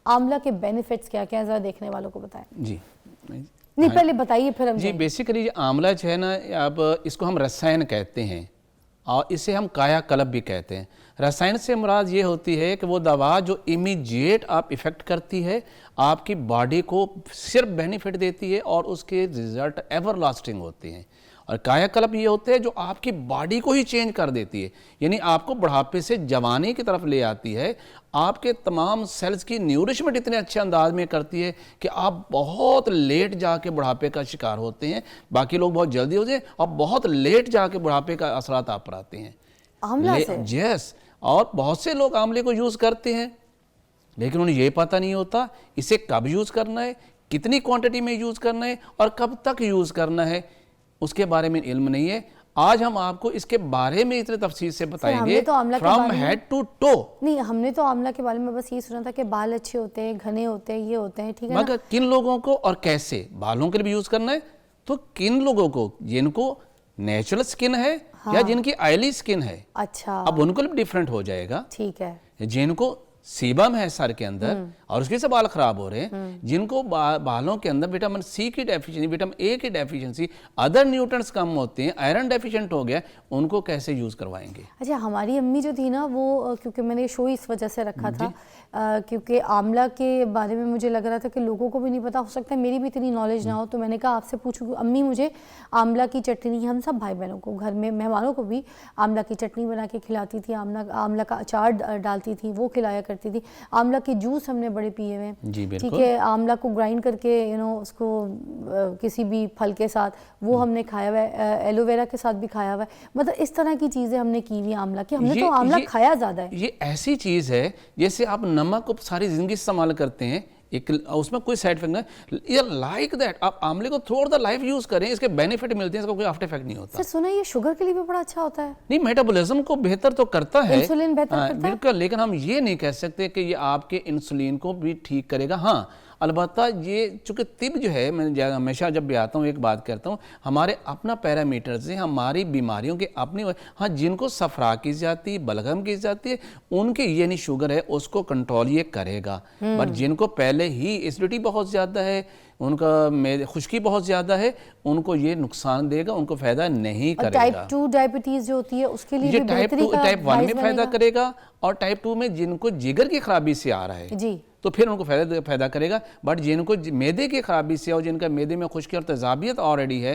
आंवला के बेनिफिट्स क्या क्या, जरा देखने वालों को बताएं। जी नहीं पहले बताइए फिर हम जी। बेसिकली आंवला जो है ना, अब इसको हम रसायन कहते हैं और इसे हम कायाकल्प भी कहते हैं। रसायन से मुराद ये होती है कि वो दवा जो इमीडिएट आप इफ़ेक्ट करती है, आपकी बॉडी को सिर्फ बेनिफिट देती है और उसके रिजल्ट एवर लास्टिंग होते हैं। और कायाकल्प ये होते हैं जो आपकी बॉडी को ही चेंज कर देती है, यानी आपको बुढ़ापे से जवानी की तरफ ले आती है। आपके तमाम सेल्स की न्यूरिशमेंट इतने अच्छे अंदाज में करती है कि आप बहुत लेट जाके बुढ़ापे का शिकार होते हैं। बाकी लोग बहुत जल्दी हो जाए और बहुत लेट जाके बुढ़ापे का असरात आप पर आते हैं आंवला से। यस, और बहुत से लोग आंवले को यूज़ करते हैं लेकिन उन्हें ये पता नहीं होता इसे कब यूज़ करना है, कितनी क्वांटिटी में यूज़ करना है और कब तक यूज़ करना है, उसके बारे में इल्म नहीं है। आज हम आपको इसके बारे में इतने तफसील से बताएंगे, फ्रॉम हेड टू टो। नहीं, हमने तो आंवला के बारे में बस ये सुना था कि बाल अच्छे होते हैं, घने होते हैं, ये होते हैं, ठीक है। मगर किन लोगों को और कैसे, बालों के लिए भी यूज करना है तो किन लोगों को, जिनको नेचुरल स्किन है या जिनकी ऑयली स्किन है, अच्छा, अब उनको भी डिफरेंट हो जाएगा। ठीक है। जिनको सीबम है सर के अंदर और उसके से बाल खराब हो रहे हैं, जिनको बालों के अंदर विटामिन सी की डेफिशिएंसी, विटामिन ए की डेफिशिएंसी, अदर न्यूट्रिएंट्स कम होते हैं, आयरन डेफिशिएंट हो गया, उनको कैसे यूज करवाएंगे। अच्छा, हमारी अम्मी जो थी ना वो, क्योंकि मैंने शो इस वजह से रखा था क्योंकि आंवला के बारे में मुझे लग रहा था कि लोगों को भी नहीं पता, हो सकता है मेरी भी इतनी नॉलेज ना हो, तो मैंने कहा आपसे पूछूं। अम्मी मुझे आंवला की चटनी, हम सब भाई बहनों को, घर में मेहमानों को भी आंवला की चटनी बना के खिलाती थी, आंवला का अचार डालती थी, वो खिलाया करती थी। आंवला के जूस हमने बड़े पिए हुए, ठीक है। आंवला को ग्राइंड करके उसको किसी भी फल के साथ वो हमने खाया हुआ है, एलोवेरा के साथ भी खाया हुआ है। मतलब इस तरह की चीज़ें हमने की हुई आंवला की। हमने तो आंवला खाया ज़्यादा है। ये ऐसी चीज़ है जैसे आप नमक को सारी ज़िंदगी इस्तेमाल करते हैं, एक उसमें कोई साइड इफेक्ट नहीं, ये लाइक दैट आप आंवले को through out the life use करें, इसके बेनिफिट मिलते हैं, इसका कोई आफ्टर इफेक्ट नहीं होता। सर सुना ये शुगर के लिए भी बड़ा अच्छा होता है। नहीं, मेटाबॉलिज्म को बेहतर तो करता है, इंसुलिन बेहतर करता है, बिल्कुल, लेकिन हम ये नहीं कह सकते कि ये आपके इंसुलिन को भी ठीक करेगा। हाँ, अलबत्ता ये चूँकि तिब जो है, मैं हमेशा जब भी आता हूँ एक बात करता हूँ, हमारे अपना पैरामीटर्स हैं, हमारी बीमारियों के अपनी। हाँ, जिनको सफरा की जाती है, बलगम की जाती है, उनके ये नहीं शुगर है उसको कंट्रोल ये करेगा। बट जिनको पहले ही एसिडिटी बहुत ज़्यादा है, उनका खुश्की बहुत ज़्यादा है, उनको ये नुकसान देगा, उनको फ़ायदा नहीं करेगा। टाइप 2 डायबिटीज़ जो होती है उसके लिए ये टाइप 1 में फ़ायदा करेगा और टाइप 2 में जिनको जिगर की खराबी से आ रहा है जी, तो फिर उनको फायदा करेगा। बट जिनको मैदे की खराबी से और जिनका मैदे में खुश्की और तेजाबियत ऑलरेडी है,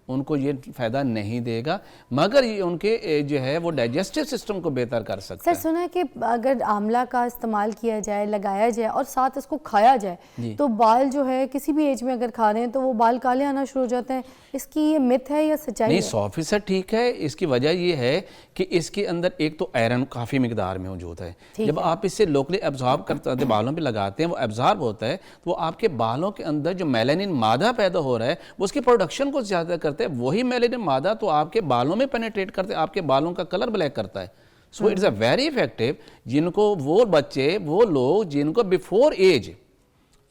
उनको ये फायदा नहीं देगा, मगर ये उनके जो है वो डाइजेस्टिव सिस्टम को बेहतर कर सकता है। सर सुना है कि अगर आंवला का इस्तेमाल किया जाए, लगाया जाए और साथ इसको खाया जाए तो बाल जो है किसी भी एज में अगर खा रहे हैं तो वो बाल काले आना शुरू हो जाते हैं। इसकी ये मिथ है या सच्चाई? नहीं, 100% ठीक है। इसकी वजह ये है कि इसके अंदर एक तो आयरन काफ़ी मिकदार में मौजूद है। जब आप इसे लोकली एब्जॉर्ब करते हैं, बालों पे लगाते हैं, वो एब्जॉर्ब होता है तो वो आपके बालों के अंदर जो मेलानिन मादा पैदा हो रहा है वो उसकी प्रोडक्शन को ज़्यादा करते हैं। वही मेलानिन मादा तो आपके बालों में पेनिट्रेट करते हैं, आपके बालों का कलर ब्लैक करता है। So it's a very effective. जिनको वो बच्चे, वो लोग जिनको बिफोर एज,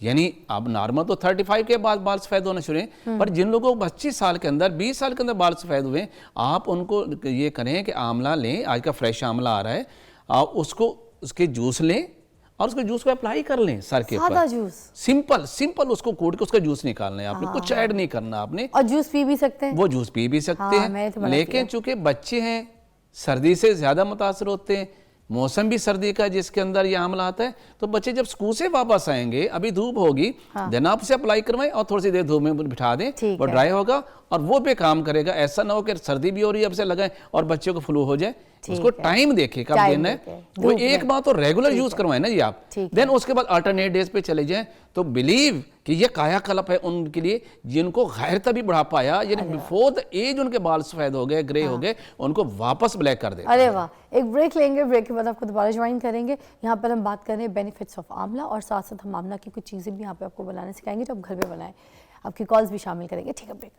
यानी अब नॉर्मल तो 35 के बाद बाल सफ़ेद होना शुरू हैं, पर जिन लोगों को 25 साल के अंदर, 20 साल के अंदर बाल सफ़ेद हुए, आप उनको ये करें कि आंवला लें, आज का फ्रेश आंवला आ रहा है, आप उसको उसके जूस लें और उसके जूस को अप्लाई कर लें सर के ऊपर। जूस सिंपल उसको कूट के उसका जूस निकालना है आपने, कुछ ऐड नहीं करना आपने। और जूस पी भी सकते हैं, वो जूस पी भी सकते हैं, लेकिन चूंकि बच्चे हैं, सर्दी से ज़्यादा मुतासर होते हैं, मौसम भी सर्दी का जिसके अंदर ये आंवला आता है, तो बच्चे जब स्कूल से वापस आएंगे, अभी धूप होगी, देन आप उसे अप्लाई करवाएं और थोड़ी सी देर धूप में बिठा दें, वो ड्राई होगा और वो भी काम करेगा। ऐसा ना हो कि सर्दी भी हो रही है अब से लगाएं और बच्चे को फ्लू हो जाए। उसको टाइम देखें कब देना है, वो एक बार तो रेगुलर यूज करवाएं ना जी आप, देन उसके बाद अल्टरनेट डेज पे चले जाएं। तो बिलीव कि ये कायाकल्प है उनके लिए जिनको गैर तभी बुढ़ापा आया, यानी बिफोर द एज उनके बाल सफेद हो गए, ग्रे हो गए, उनको वापस ब्लैक कर दे। अरे वाह, एक ब्रेक लेंगे, ब्रेक के बाद आपको दोबारा ज्वाइन करेंगे। यहाँ पर हम बात कर रहे हैं बेनिफिट्स ऑफ आंवला और साथ साथ हम आंवला की कुछ चीज़ें भी यहाँ पे आपको बनाना सिखाएंगे जो आप घर पे बनाएं। आपकी कॉल्स भी शामिल करेंगे। ठीक है, break.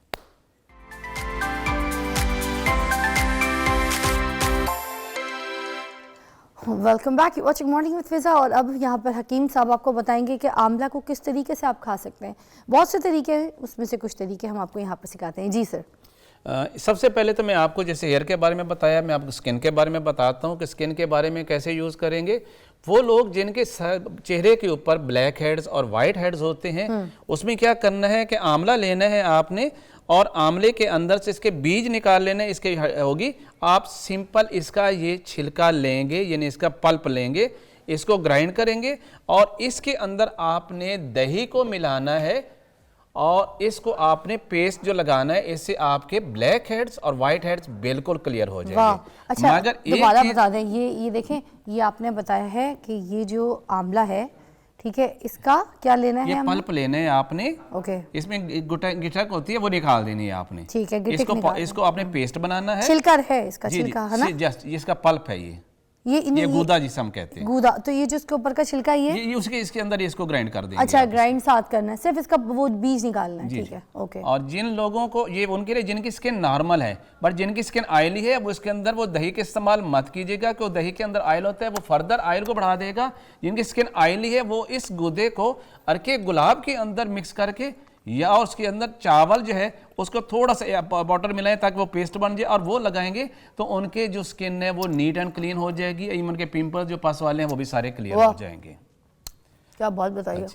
Welcome back, watching morning with Fiza. और अब यहाँ पर हकीम साहब आपको बताएंगे कि आंवला को किस तरीके से आप खा सकते हैं। बहुत से तरीके हैं, उसमें से कुछ तरीके हम आपको यहाँ पर सिखाते हैं। जी सर। सबसे पहले तो मैं आपको जैसे हेयर के बारे में बताया, मैं आपको स्किन के बारे में बताता हूँ कि स्किन के बारे में कैसे यूज़ करेंगे। वो लोग जिनके चेहरे के ऊपर ब्लैक हेड्स और वाइट हेड्स होते हैं, उसमें क्या करना है कि आंवला लेना है आपने, और आंवले के अंदर से इसके बीज निकाल लेने, इसके होगी, आप सिंपल इसका ये छिलका लेंगे, यानी इसका पल्प लेंगे, इसको ग्राइंड करेंगे और इसके अंदर आपने दही को मिलाना है और इसको आपने पेस्ट जो लगाना है, इससे आपके ब्लैक हेड्स और वाइट हेड्स बिल्कुल क्लियर हो जाएंगे। अच्छा, मगर दोबारा बता दें, ये देखें, ये आपने बताया है कि ये जो आंवला है, ठीक है, इसका क्या लेना है? ये पल्प लेना है आपने। ओके। इसमें गिटक होती है, वो निकाल देनी है आपने। ठीक है, इसको आपने पेस्ट बनाना है। छिलका है इसका, छिलका है ना? जस्ट इसका पल्प है ये गूदा जिसे हम कहते हैं। गूदा, तो ये जो इसके ऊपर का छिलका ये उसके इसके अंदर इसको ग्राइंड कर देंगे। अच्छा, ग्राइंड साथ करना है, सिर्फ इसका वो बीज निकालना है। ठीक है, ओके। और जिन लोगों को ये, उनके लिए जिनकी स्किन नॉर्मल है बट जिनकी स्किन ऑयली है, वो इसके अंदर वो दही के इस्तेमाल मत कीजिएगा, क्योंकि दही के अंदर ऑयल होता है, वो फर्दर ऑयल को बढ़ा देगा। जिनकी स्किन ऑयली है वो इस गूदे को अर्के गुलाब के अंदर मिक्स करके या उसके अंदर चावल जो है उसको थोड़ा सा वाटर मिलाएं ताकि वो पेस्ट बन जाए और वो लगाएंगे तो उनके जो स्किन है वो नीट एंड क्लीन हो जाएगी। इवन के पिंपल्स जो पस वाले हैं वो भी सारे क्लियर हो जाएंगे। क्या बात बताइए,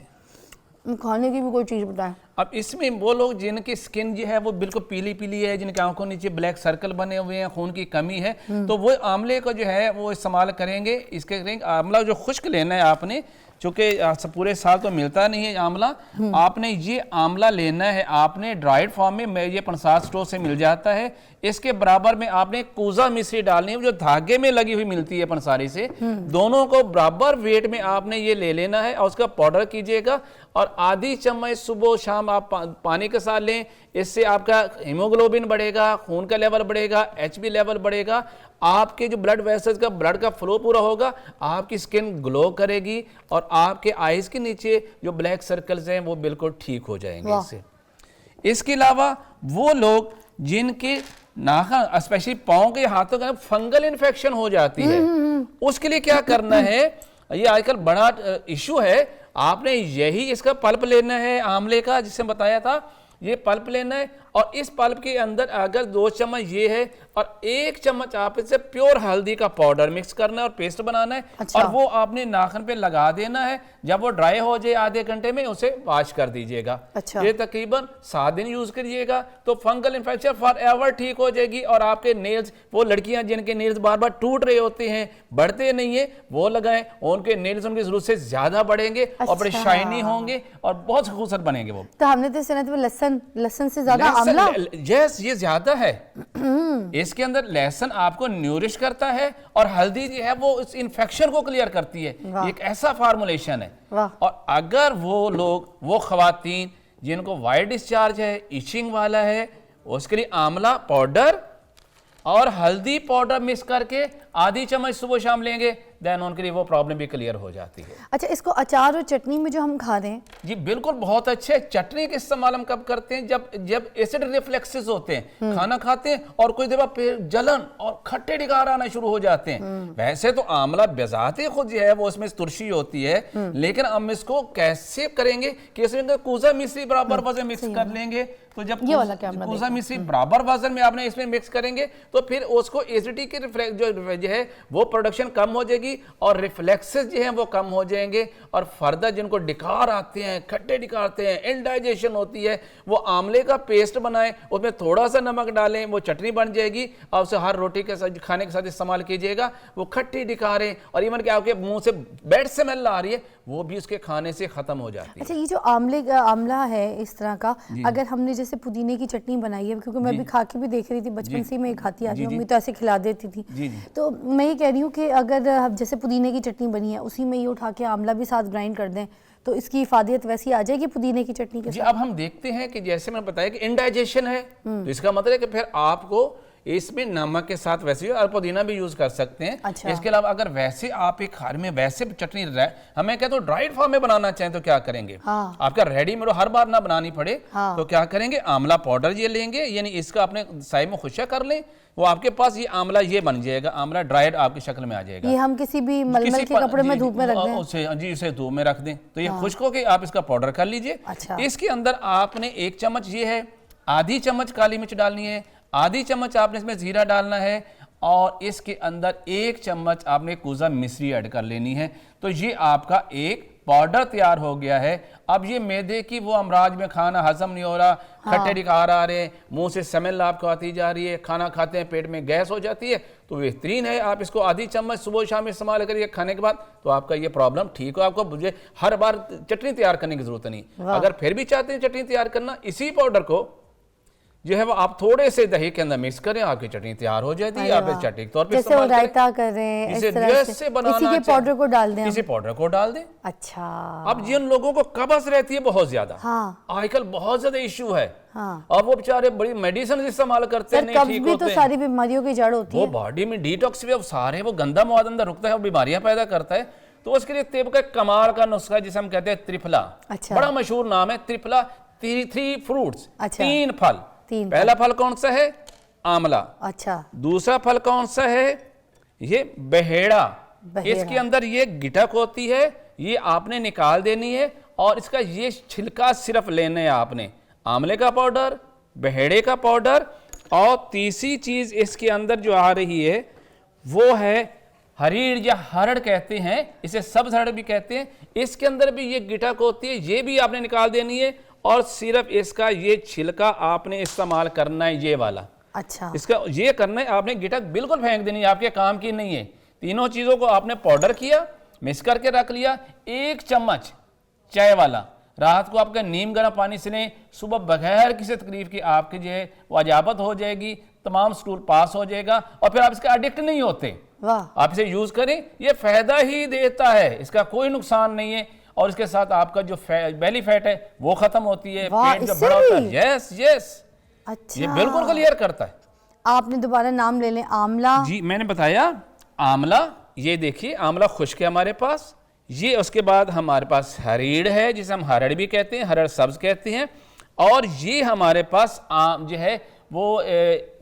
खाने की भी कोई चीज़ बताएं। अब इसमें वो लोग जिनकी स्किन जो है वो बिल्कुल पीली पीली है, जिनके आंखों नीचे ब्लैक सर्कल बने हुए हैं, खून की कमी है, तो वो आंवले को जो है वो इस्तेमाल करेंगे। इसके आंवला जो खुश्क लेना है आपने, चूँकि पूरे साल तो मिलता नहीं है आंवला, आपने ये आंवला लेना है, आपने ड्राइड फॉर्म में ये पंसार स्टोर से मिल जाता है। इसके बराबर में आपने कूजा मिश्री डालनी है, जो धागे में लगी हुई मिलती है पंसारी से, दोनों को बराबर वेट में आपने ये ले लेना है और उसका पाउडर कीजिएगा और आधी चम्मच सुबह शाम आप पानी के साथ लें। इससे आपका हीमोग्लोबिन बढ़ेगा, खून का लेवल बढ़ेगा, एचबी लेवल बढ़ेगा, आपके जो ब्लड वेसल्स का ब्लड का फ्लो पूरा होगा, आपकी स्किन ग्लो करेगी और आपके आईज के नीचे जो ब्लैक सर्कल्स हैं वो बिल्कुल ठीक हो जाएंगे इससे। इसके अलावा वो लोग जिनके नाखून स्पेशली पाँव के हाथों का फंगल इन्फेक्शन हो जाती है, उसके लिए क्या करना है, ये आजकल बड़ा इशू है। आपने यही इसका पल्प लेना है आंवले का, जिसे बताया था, ये पल्प लेना है और इस पल्प के अंदर अगर 2 चम्मच ये है और 1 चम्मच आप इससे प्योर हल्दी का पाउडर मिक्स करना है और पेस्ट बनाना है। अच्छा। और वो आपने नाखून पे लगा देना है। जब वो ड्राई हो जाए आधे घंटे में उसे वॉश कर दीजिएगा। अच्छा। ये तकरीबन 7 दिन यूज करिएगा तो फंगल इन्फेक्शन फॉर एवर ठीक हो जाएगी। और आपके नेल्स, वो लड़कियां जिनके नेल्स बार बार टूट रहे होते हैं, बढ़ते नहीं है, वो लगाएं, उनके नेल्स उनकी जरूरत से ज्यादा बढ़ेंगे। अच्छा। और बड़े शाइनी होंगे और बहुत खूबसूरत बनेंगे वो। तो हमने तो सुना था लहसुन से ज्यादा आंवला, यस, ये ज्यादा है। इसके अंदर लहसुन आपको न्यूरिश करता है और हल्दी जो है वो इस इन्फेक्शन को क्लियर करती है। एक ऐसा फार्मूलेशन है। और अगर वो लोग, वो खवातीन जिनको वाइट डिस्चार्ज है, इचिंग वाला है, उसके लिए आंवला पाउडर और हल्दी पाउडर मिक्स करके आधी चम्मच सुबह शाम लेंगे, देन उनके लिए वो प्रॉब्लम भी क्लियर हो जाती है। अच्छा, इसको अचार और चटनी में जो हम खा रहे हैं, जी बिल्कुल बहुत अच्छे। चटनी का इस्तेमाल हम कब करते हैं, जब एसिड रिफ्लेक्सेस होते हैं, खाना खाते हैं और कुछ देर बाद जलन और खट्टे ढिगार आना शुरू हो जाते हैं। वैसे तो आंवला बेजाते खुद जो है वो उसमें तुरशी होती है, लेकिन हम इसको कैसे करेंगे कि इसमें कूजा मिश्री बराबर वजन मिक्स कर लेंगे। तो जब कूजा मिश्री बराबर वजन में आपने इसमें मिक्स करेंगे तो फिर उसको एसिडिटी के जो है वो प्रोडक्शन कम हो जाएगी और रिफ्लेक्सेस जो हैं वो कम हो जाएंगे। और फर्दर जिनको डिकार आते हैं, खट्टे डिकार आते हैं, इंडाइजेशन होती है, वो आंवले का पेस्ट बनाएं, उसमें थोड़ा सा नमक डालें, वो चटनी बन जाएगी और उसे हर रोटी के साथ, खाने के साथ इस्तेमाल कीजिएगा। वो खट्टी डिकारें और इवन क्या आपके मुंह से बैड स्मेल आ रही है वो भी उसके खाने से खत्म हो जाती है। अच्छा, ये जो आंवला है इस तरह का, अगर हमने जैसे पुदीने की चटनी बनाई है, क्योंकि मैं भी खा के भी देख रही थी, बचपन से मैं खाती आ रही हूँ, मम्मी तो ऐसे खिला देती थी। तो मैं ये कह रही हूँ कि अगर जैसे पुदीने की चटनी बनी है उसी में ये उठा के आंवला भी साथ ग्राइंड कर दें तो इसकी इफादियत वैसी आ जाएगी पुदीने की चटनी के साथ। अब हम देखते हैं कि जैसे मैंने बताया कि इंडाइजेशन है, तो इसका मतलब है कि फिर आपको इसमें नमक के साथ वैसे और पुदीना भी यूज कर सकते हैं। अच्छा। इसके अलावा अगर वैसे आप एक घर में वैसे चटनी हमें कहते हो ड्राइड फॉर्म में बनाना चाहें तो क्या करेंगे? हाँ। आपका रेडीमेड हर बार ना बनानी पड़े। हाँ। तो क्या करेंगे, आंवला पाउडर ये लेंगे, यानी इसका अपने साइड में खुशक कर लें, वो आपके पास ये आंवला ये बन जाएगा, आंवला ड्राइड आपकी शक्ल में आ जाएगा। ये हम किसी भी मलमल के कपड़े में धूप में रख दें, उसे धूप में रख दें तो ये खुश्क होके आप इसका पाउडर कर लीजिए। अच्छा। इसके अंदर आपने 1 चम्मच ये है, आधी चम्मच काली मिर्च डालनी है, आधी चम्मच आपने इसमें जीरा डालना है और इसके अंदर 1 चम्मच आपने कूजा मिश्री ऐड कर लेनी है। तो ये आपका एक पाउडर तैयार हो गया है। अब ये मैदे की वो अमराज में खाना हजम नहीं हो रहा, खट्टे डिकार आ रहे हैं, मुंह से स्मेल आपको आती जा रही है, खाना खाते हैं पेट में गैस हो जाती है, तो बेहतरीन है आप इसको आधी चम्मच सुबह शाम इस्तेमाल करिए खाने के बाद, तो आपका ये प्रॉब्लम ठीक हो। आपको मुझे हर बार चटनी तैयार करने की जरूरत नहीं। अगर फिर भी चाहते हैं चटनी तैयार करना, इसी पाउडर को जो है वो आप थोड़े से दही के अंदर मिक्स करें, आपकी चटनी तैयार हो जाती है। आप इस चटनी के तौर पे जैसे वो रायता कर रहे हैं इसे इस तरह से, जैसे बनाना इसी के पाउडर को डाल दें, इसी पाउडर को डाल दें। अच्छा, अब जिन लोगों को कब्ज रहती है बहुत ज्यादा, हाँ, आजकल बहुत ज्यादा इशू है, हाँ, और वो बेचारे बड़ी मेडिसिन इस्तेमाल करते हैं, नहीं ठीक भी तो सारी बीमारियों की जड़ होती है, वो बॉडी में डिटॉक्स भी, सारे वो गंदा मवाद अंदर रुकता है और बीमारियां पैदा करता है। तो उसके लिए तिब का कमाल का नुस्खा जिसे हम कहते हैं त्रिफला, अच्छा, बड़ा मशहूर नाम है त्रिफला, 3 फ्रूट्स, अच्छा, 3 फल। पहला फल कौन सा है? आंवला। अच्छा। दूसरा फल कौन सा है? ये बहेड़ा। इसके अंदर ये गिटक होती है, ये आपने निकाल देनी है और इसका ये छिलका सिर्फ लेना है आपने। आंवले का पाउडर, बहेड़े का पाउडर, और तीसरी चीज इसके अंदर जो आ रही है वो है हरीड़ या हरड़ कहते हैं, इसे सब्ज हरड़ भी कहते हैं। इसके अंदर भी ये गिटक होती है, ये भी आपने निकाल देनी है और सिर्फ इसका ये छिलका आपने इस्तेमाल करना है, ये वाला। अच्छा, इसका ये करना है आपने, गिटक बिल्कुल फेंक देनी है, आपके काम की नहीं है। तीनों चीजों को आपने पाउडर किया, मिक्स करके रख लिया। 1 चम्मच चाय वाला रात को आपका नीम गर्म पानी से लें, सुबह बगैर किसी तकलीफ की आपकी जो है वजाबत हो जाएगी, तमाम स्टूल पास हो जाएगा और फिर आप इसके एडिक्ट नहीं होते। वाह, आप इसे यूज करें, ये फायदा ही देता है, इसका कोई नुकसान नहीं है। और इसके साथ आपका जो बेली फैट है वो खत्म होती है, पेट जो बड़ा होता है, यस यस, अच्छा, ये बिल्कुल क्लियर करता है। आपने दोबारा नाम ले लें, आंवला। जी मैंने बताया आंवला, ये देखिए आंवला खुश्क है हमारे पास। ये उसके बाद हमारे पास हरीड़ है, जिसे हम हरड़ भी कहते हैं, हरड़ सब्ज कहते हैं। और ये हमारे पास जो है वो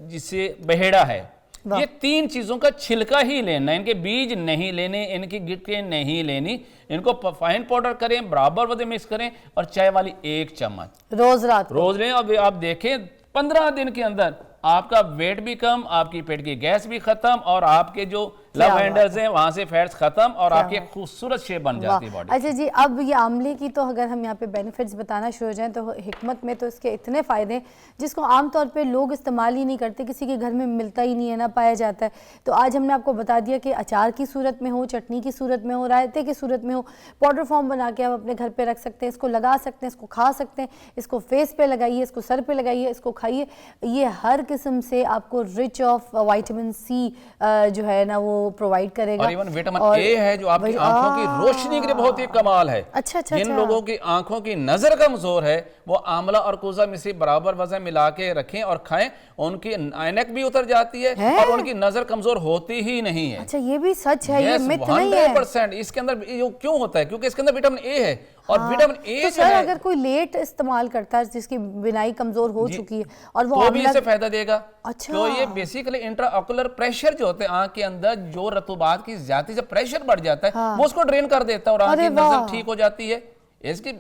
जिसे बहेड़ा है। ये 3 चीजों का छिलका ही लेना, इनके बीज नहीं लेने, इनकी गिटकें नहीं लेनी। इनको फाइन पाउडर करें, बराबर वजन मिक्स करें और चाय वाली 1 चम्मच रोज रात रोज लें। अब आप देखें 15 दिन के अंदर आपका वेट भी कम, आपकी पेट की गैस भी खत्म और आपके जो लव हैंडल्स हैं वहां से फैट्स खत्म और आपकी खूबसूरत शेप बन जाती है बॉडी। अच्छा जी, अब ये आंवले की तो अगर हम यहाँ पे बेनिफिट्स बताना शुरू हो जाएं तो हिकमत में तो इसके इतने फ़ायदे हैं जिसको आमतौर पे लोग इस्तेमाल ही नहीं करते, किसी के घर में मिलता ही नहीं है, ना पाया जाता है। तो आज हमने आपको बता दिया कि अचार की सूरत में हो, चटनी की सूरत में हो, रायते की सूरत में हो, पाउडर फॉर्म बना के आप अपने घर पर रख सकते हैं, इसको लगा सकते हैं, इसको खा सकते हैं, इसको फेस पे लगाइए, इसको सर पे लगाइए, इसको खाइए। ये हर किस्म से आपको रिच ऑफ विटामिन सी जो है ना वो प्रोवाइड करेगा। और इवन विटामिन ए है जो आपकी आंखों की रोशनी के लिए बहुत ही कमाल है। अच्छा, जिन लोगों की आंखों की नजर कमजोर है वो आंवला और कूजा मिश्री बराबर वजन मिला के रखें और खाएं, उनकी ऐनक भी उतर जाती है और उनकी नजर कमजोर होती ही नहीं है। अच्छा, ये भी सच है, ये मिथ नहीं है। 100% इसके अंदर क्यों होता है? क्योंकि इसके अंदर विटामिन ए है और विटामिन ए तो सर अगर कोई लेट इस्तेमाल करता है, जिसकी बिनाई कमजोर हो चुकी है और वो तो भी इससे फायदा देगा। अच्छा, तो ये बेसिकली इंट्राऑकुलर प्रेशर जो होते हैं आंख के अंदर, जो रतुबात की ज्यादा से प्रेशर बढ़ जाता है वो उसको ड्रेन कर देता है और आंख की नजर ठीक हो जाती है। इसकी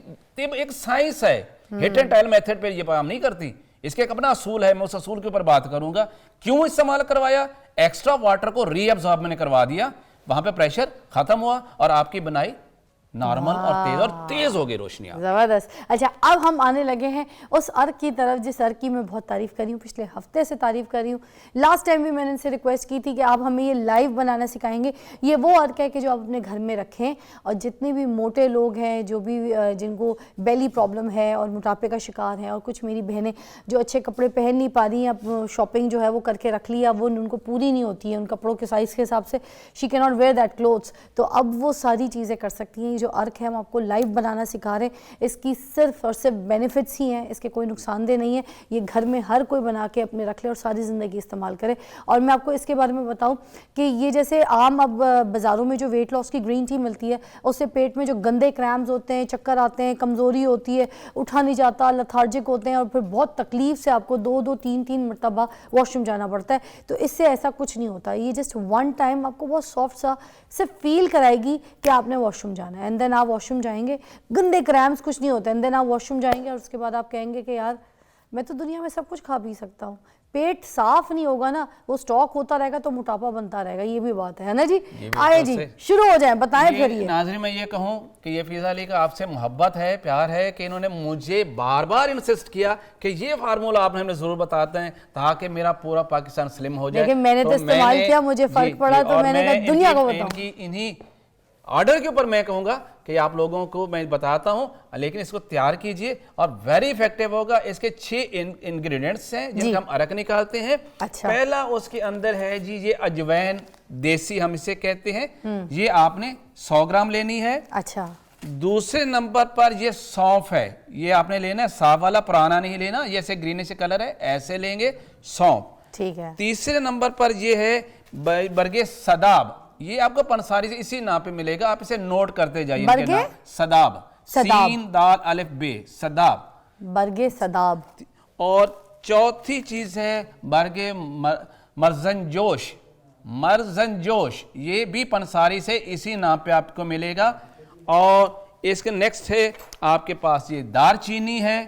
एक साइंस है, हिट एंड ट्रायल मेथड पे ये काम नहीं करती, इसके एक अपना असूल है। मैं उस असूल के ऊपर बात करूंगा। क्यों इस्तेमाल करवाया? एक्स्ट्रा वाटर को रीअब्सॉर्ब मैंने करवा दिया, वहां पे प्रेशर खत्म हुआ और आपकी बनाई नॉर्मल और तेज हो गई रोशनी। जबरदस्त। अच्छा, अब हम आने लगे हैं उस अर्क की तरफ जिस अर्क की मैं बहुत तारीफ करी हूँ, पिछले हफ्ते से तारीफ करी हूँ। लास्ट टाइम भी मैंने इनसे रिक्वेस्ट की थी कि आप हमें ये लाइव बनाना सिखाएंगे। ये वो अर्क है कि जो आप अपने घर में रखें और जितने भी मोटे लोग हैं, जो भी जिनको बेली प्रॉब्लम है और मोटापे का शिकार है, और कुछ मेरी बहनें जो अच्छे कपड़े पहन नहीं पा रही हैं, अब शॉपिंग जो है वो करके रख लिया, वो उनको पूरी नहीं होती है उन कपड़ों के साइज़ के हिसाब से, she can not wear that clothes, तो अब वो सारी चीज़ें कर सकती हैं। जो अर्क है हम आपको लाइव बनाना सिखा रहे हैं। इसकी सिर्फ और सिर्फ बेनिफिट्स ही हैं, इसके कोई नुकसानदेह नहीं है। ये घर में हर कोई बना के अपने रख ले और सारी ज़िंदगी इस्तेमाल करे। और मैं आपको इसके बारे में बताऊं कि ये जैसे आम अब बाज़ारों में जो वेट लॉस की ग्रीन टी मिलती है, उससे पेट में जो गंदे क्रैम्स होते हैं, चक्कर आते हैं, कमज़ोरी होती है, उठा नहीं जाता, लथार्जिक होते हैं और फिर बहुत तकलीफ से आपको 2-2, 3-3 मरतबा वॉशरूम जाना पड़ता है। तो इससे ऐसा कुछ नहीं होता। ये जस्ट वन टाइम आपको बहुत सॉफ्ट सा सिर्फ फील कराएगी कि आपने वॉशरूम जाना है, एंड देन आप वॉशरूम जाएंगे, गंदे क्रैम्स कुछ नहीं होते, एंड देन आप वॉशरूम जाएंगे और उसके बाद आप कहेंगे कि यार मैं तो दुनिया में सब कुछ खा पी सकता हूँ, पेट साफ नहीं होगा ना, वो स्टॉक होता रहेगा तो मोटापा बनता रहेगा, ये भी बात है ना जी। आए जी, शुरू हो जाए, बताएं फिर। ये नाज़रीन, मैं ये कहूँ कि ये फिज़ा अली का आपसे मोहब्बत है, प्यार है कि इन्होंने मुझे बार बार इंसिस्ट किया कि ये फार्मूला आपने हमें जरूर बताते हैं ताकि मेरा पूरा पाकिस्तान स्लिम हो जाए। लेकिन मैंने तो इस्तेमाल किया, मुझे फर्क पड़ा, तो मैंने कहा दुनिया को बताऊं। इन्हीं ऑर्डर के ऊपर मैं कहूंगा कि आप लोगों को मैं बताता हूं, लेकिन इसको तैयार कीजिए और वेरी इफेक्टिव होगा। इसके 6 इंग्रेडिएंट्स हैं जिनका हम अरक निकालते हैं। अच्छा। पहला उसके अंदर है जी ये अजवैन, देसी हम इसे कहते हैं, ये आपने 100 ग्राम लेनी है। अच्छा। दूसरे नंबर पर ये सौंफ है, ये आपने लेना है, साफ वाला, पुराना नहीं लेना, ये ऐसे ग्रीनिश कलर है, ऐसे लेंगे सौंफ। ठीक है। तीसरे नंबर पर ये है बरगे सदाब, ये आपको पंसारी से इसी नाम पे मिलेगा, आप इसे नोट करते जाइए। बरगे सदाब, सदाब, सीन दाल अलिफ बे, सदाब, बरगे सदाब। और चौथी चीज है बरगे मर्जनजोश, मर्जनजोश, ये भी पंसारी से इसी नाम पे आपको मिलेगा। और इसके नेक्स्ट है आपके पास ये दारचीनी है।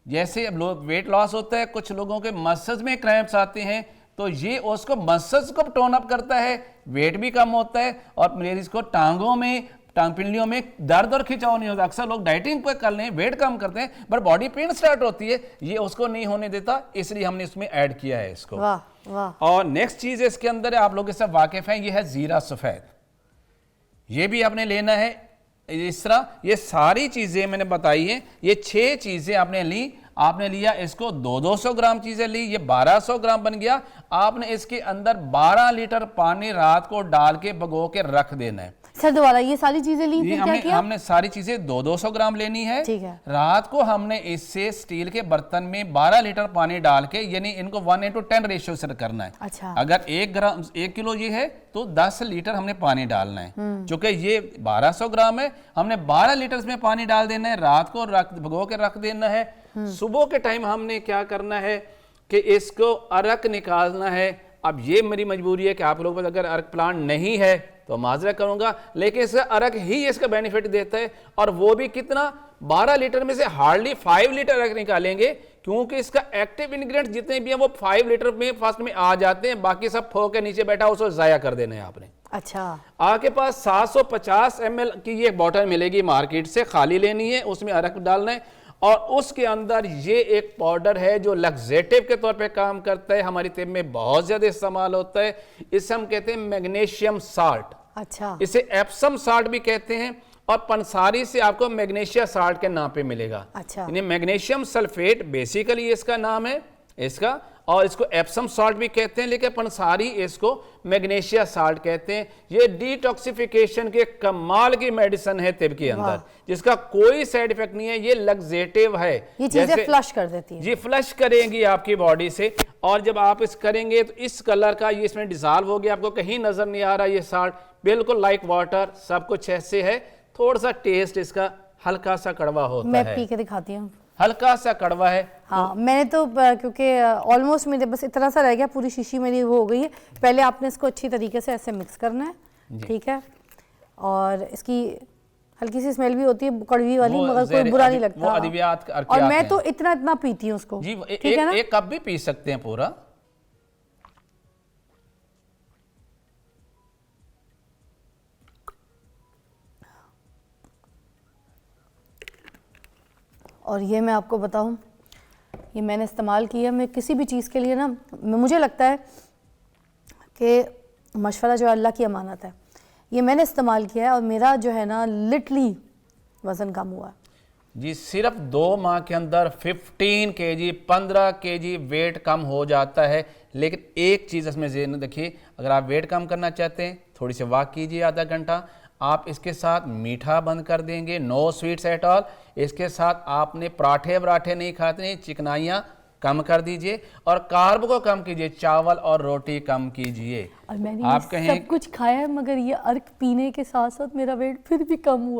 जैसे अब लोग वेट लॉस होता है, कुछ लोगों के मसल्स में क्रैम्प्स आते हैं, तो ये उसको मसल्स को टोन अप करता है, वेट भी कम होता है, और मरीज को टांगों में, टांग पिंडलियों में दर्द और खिंचाव नहीं होता। अक्सर लोग डाइटिंग पर कर लें, वेट कम करते हैं, पर बॉडी पेन स्टार्ट होती है, ये उसको नहीं होने देता, इसलिए हमने इसमें ऐड किया है इसको। वाह वाह। और नेक्स्ट चीज इसके अंदर है, आप लोग इससे वाकिफ हैं, ये है जीरा सफेद, ये भी आपने लेना है। इस तरह ये सारी चीजें मैंने बताई हैं, ये 6 चीजें आपने ली। आपने लिया इसको 200 ग्राम चीजें ली, ये 1200 ग्राम बन गया। आपने इसके अंदर 12 लीटर पानी रात को डाल के भिगो के रख देना है। सर दोबारा, ये सारी चीजें ली, फिर क्या किया? हमने सारी चीजें 200 ग्राम लेनी है। ठीक है। रात को हमने इससे स्टील के बर्तन में 12 लीटर पानी डाल के, यानी इनको 1:10 रेशियो से करना है। अच्छा। अगर 1 किलो ये है तो 10 लीटर हमने पानी डालना है। चूंकि ये 1200 ग्राम है, हमने 12 लीटर इसमें पानी डाल देना है, रात को भिगो के रख देना है। सुबह के टाइम हमने क्या करना है कि इसको अरक निकालना है। अब ये मेरी मजबूरी है कि आप लोगों को अगर अरक प्लांट नहीं है तो माजरा करूंगा, लेकिन इसका अरक ही इसका बेनिफिट देता है, और वो भी कितना, 12 लीटर में से हार्डली 5 लीटर अरक निकालेंगे, क्योंकि इसका एक्टिव इंग्रेडिएंट जितने भी हैं वो 5 लीटर में फर्स्ट में आ जाते हैं, बाकी सब फो के नीचे बैठा उसको जाया कर देना है आपने। अच्छा। आपके पास 750 ml की ये बॉटल मिलेगी मार्केट से, खाली लेनी है, उसमें अरक डालना है, और उसके अंदर ये एक पाउडर है जो लग्जेटिव के तौर पे काम करता है, हमारी तिब में बहुत ज्यादा इस्तेमाल होता है, इसे हम कहते हैं मैग्नीशियम साल्ट। अच्छा। इसे एप्सम साल्ट भी कहते हैं, और पंसारी से आपको मैग्नीशिया साल्ट के नाम पे मिलेगा। अच्छा। यानी मैग्नीशियम सल्फेट बेसिकली इसका नाम है इसका, और इसको एप्सम साल्ट भी कहते हैं, लेकिन पंसारी इसको मैग्नीशिया साल्ट कहते हैं। ये डिटॉक्सिफिकेशन के कमाल की मेडिसिन है तिब के अंदर, जिसका कोई साइड इफेक्ट नहीं है, ये लग्जेटिव है, ये चीजें फ्लश कर देती है। जी फ्लश करेंगी आपकी बॉडी से, और जब आप इस करेंगे तो इस कलर का ये इसमें डिजॉल्व हो गया, आपको कहीं नजर नहीं आ रहा, ये साल्ट बिल्कुल लाइक वाटर, सब कुछ ऐसे है। थोड़ा सा टेस्ट इसका हल्का सा कड़वा होता है, मैं पी के दिखाती हूँ, हल्का सा कड़वा है। हाँ मैंने तो क्योंकि ऑलमोस्ट मेरे बस इतना सा रह गया, पूरी शीशी मेरी वो हो गई है। पहले आपने इसको अच्छी तरीके से ऐसे मिक्स करना है, ठीक है, और इसकी हल्की सी स्मेल भी होती है कड़वी वाली, मगर कोई बुरा नहीं लगता, और मैं तो इतना पीती हूँ उसको। जी एक कप भी पी सकते हैं पूरा। और ये मैं आपको बताऊं, ये मैंने इस्तेमाल किया, मैं किसी भी चीज़ के लिए ना, मुझे लगता है कि मशवरा जो अल्लाह की अमानत है, ये मैंने इस्तेमाल किया है और मेरा जो है ना लिटरली वज़न कम हुआ जी। सिर्फ 2 माह के अंदर 15 kg 15 kg वेट कम हो जाता है। लेकिन एक चीज़ इसमें ज़हन रखिए, अगर आप वेट कम करना चाहते हैं, थोड़ी सी वॉक कीजिए आधा घंटा, आप इसके साथ मीठा बंद कर देंगे, नो स्वीट्स एट ऑल। इसके साथ आपने पराठे नहीं खाते, नहीं, चिकनाइयाँ कम कर दीजिए, और कार्ब को कम कीजिए, चावल और रोटी कम कीजिए। और मैंने सब कुछ खाया है, मगर ये अर्क पीने के साथ साथ मेरा वेट फिर भी कम हुआ।